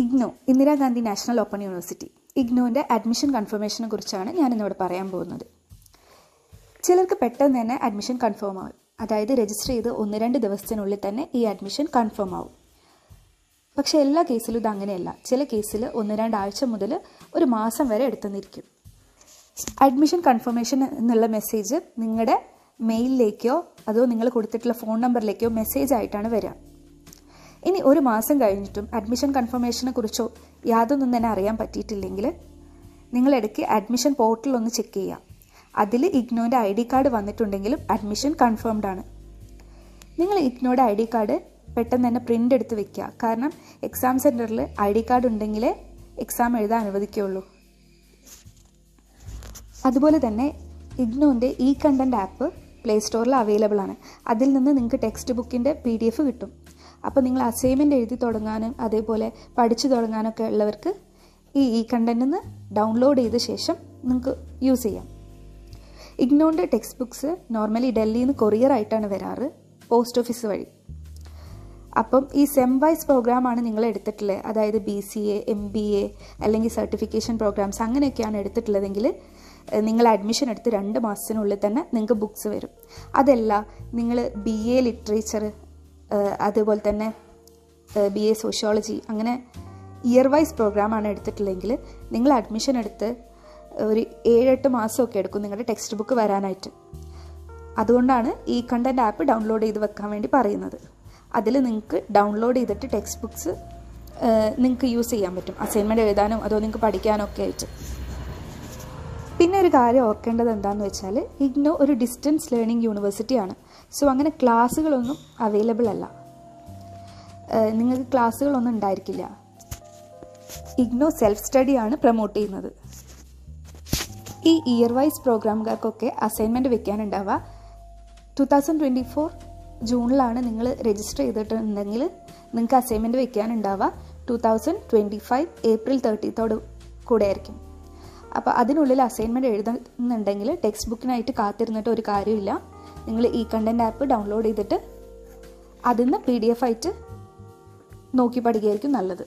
IGNOU, Indira Gandhi national open university. ഇഗ്നോൻ്റെ admission കൺഫർമേഷനെ കുറിച്ചാണ് ഞാനിന്നിവിടെ പറയാൻ പോകുന്നത്. ചിലർക്ക് പെട്ടെന്ന് തന്നെ അഡ്മിഷൻ കൺഫേം ആവും. അതായത് രജിസ്റ്റർ ചെയ്ത് 1-2 ദിവസത്തിനുള്ളിൽ തന്നെ ഈ അഡ്മിഷൻ കൺഫേം ആവും. പക്ഷേ എല്ലാ കേസിലും ഇത് അങ്ങനെയല്ല. ചില കേസിൽ 1-2 ആഴ്ച മുതൽ ഒരു മാസം വരെ എടുത്തുനിന്നിരിക്കും. അഡ്മിഷൻ കൺഫർമേഷൻ എന്നുള്ള മെസ്സേജ് നിങ്ങളുടെ മെയിലിലേക്കോ അതോ നിങ്ങൾ കൊടുത്തിട്ടുള്ള ഫോൺ നമ്പറിലേക്കോ മെസ്സേജ് ആയിട്ടാണ് വരിക. ഇനി ഒരു മാസം കഴിഞ്ഞിട്ടും അഡ്മിഷൻ കൺഫർമേഷനെ കുറിച്ചോ യാതൊന്നും തന്നെ അറിയാൻ പറ്റിയിട്ടില്ലെങ്കിൽ നിങ്ങളിടയ്ക്ക് അഡ്മിഷൻ പോർട്ടൽ ഒന്ന് ചെക്ക് ചെയ്യുക. അതിൽ ഇഗ്നോൻ്റെ ID കാർഡ് വന്നിട്ടുണ്ടെങ്കിലും അഡ്മിഷൻ കൺഫേംഡ് ആണ്. നിങ്ങൾ ഇഗ്നോയുടെ ID കാർഡ് പെട്ടെന്ന് തന്നെ പ്രിൻ്റ് എടുത്ത് വെക്കുക. കാരണം എക്സാം സെൻറ്ററിൽ ID കാർഡ് ഉണ്ടെങ്കിലേ എക്സാം എഴുതാൻ അനുവദിക്കുകയുള്ളൂ. അതുപോലെ തന്നെ ഇഗ്നോൻ്റെ കണ്ടൻറ് ആപ്പ് പ്ലേ സ്റ്റോറിൽ അവൈലബിൾ ആണ്. അതിൽ നിന്ന് നിങ്ങൾക്ക് ടെക്സ്റ്റ് ബുക്കിൻ്റെ PDF കിട്ടും. അപ്പോൾ നിങ്ങൾ അസൈൻമെൻറ്റ് എഴുതി തുടങ്ങാനും അതേപോലെ പഠിച്ചു തുടങ്ങാനൊക്കെ ഉള്ളവർക്ക് ഈ കണ്ടൻറ്റിൽ നിന്ന് ഡൗൺലോഡ് ചെയ്ത ശേഷം നിങ്ങൾക്ക് യൂസ് ചെയ്യാം. ഇഗ്നോൻ്റെ ടെക്സ്റ്റ് ബുക്സ് നോർമലി ഡൽഹിയിൽ നിന്ന് കൊറിയറായിട്ടാണ് വരാറ്, പോസ്റ്റ് ഓഫീസ് വഴി. അപ്പം ഈ സെം വൈസ് പ്രോഗ്രാമാണ് നിങ്ങൾ എടുത്തിട്ടുള്ളത്. അതായത് BCA, MBA അല്ലെങ്കിൽ സർട്ടിഫിക്കേഷൻ പ്രോഗ്രാംസ് അങ്ങനെയൊക്കെയാണ് എടുത്തിട്ടുള്ളതെങ്കിൽ നിങ്ങൾ അഡ്മിഷൻ എടുത്ത് 2 മാസത്തിനുള്ളിൽ തന്നെ നിങ്ങൾക്ക് ബുക്സ് വരും. അതല്ല നിങ്ങൾ BA ലിറ്ററേച്ചർ അതുപോലെ തന്നെ BA സോഷ്യോളജി അങ്ങനെ ഇയർ വൈസ് പ്രോഗ്രാമാണ് എടുത്തിട്ടുള്ളതെങ്കിൽ നിങ്ങൾ അഡ്മിഷൻ എടുത്ത് ഒരു 7-8 മാസമൊക്കെ എടുക്കും നിങ്ങളുടെ ടെക്സ്റ്റ് ബുക്ക് വരാനായിട്ട്. അതുകൊണ്ടാണ് ഈ കണ്ടൻറ് ആപ്പ് ഡൗൺലോഡ് ചെയ്ത് വെക്കാൻ വേണ്ടി പറയുന്നത്. അതിൽ നിങ്ങൾക്ക് ഡൗൺലോഡ് ചെയ്തിട്ട് ടെക്സ്റ്റ് ബുക്സ് നിങ്ങൾക്ക് യൂസ് ചെയ്യാൻ പറ്റും, അസൈൻമെൻറ്റ് എഴുതാനോ അതോ നിങ്ങൾക്ക് പഠിക്കാനോ ഒക്കെ ആയിട്ട്. പിന്നെ ഒരു കാര്യം ഓർക്കേണ്ടത് എന്താണെന്ന് വെച്ചാൽ ഇഗ്നോ ഒരു ഡിസ്റ്റൻസ് ലേണിംഗ് യൂണിവേഴ്സിറ്റിയാണ്. സോ അങ്ങനെ ക്ലാസ്സുകളൊന്നും അവൈലബിൾ അല്ല, നിങ്ങൾക്ക് ക്ലാസ്സുകളൊന്നും ഉണ്ടായിരിക്കില്ല. ഇഗ്നോ സെൽഫ് സ്റ്റഡിയാണ് പ്രൊമോട്ട് ചെയ്യുന്നത്. ഈ ഇയർ വൈസ് പ്രോഗ്രാമുകാർക്കൊക്കെ അസൈൻമെൻറ്റ് വെക്കാനുണ്ടാവുക 2024 ജൂണിലാണ് നിങ്ങൾ രജിസ്റ്റർ ചെയ്തിട്ടുണ്ടെങ്കിൽ നിങ്ങൾക്ക് അസൈൻമെൻറ്റ് വെക്കാനുണ്ടാവുക 2025 ഏപ്രിൽ 30 കൂടെ ആയിരിക്കും. അപ്പോൾ അതിനുള്ളിൽ അസൈൻമെൻറ്റ് എഴുതുന്നുണ്ടെങ്കിൽ ടെക്സ്റ്റ് ബുക്കിനായിട്ട് കാത്തിരുന്നിട്ട് ഒരു കാര്യമില്ല. നിങ്ങൾ കണ്ടൻറ് ആപ്പ് ഡൗൺലോഡ് ചെയ്തിട്ട് അതിൽ നിന്ന് PDF ആയിട്ട് നോക്കി പഠിക്കുകയായിരിക്കും നല്ലത്.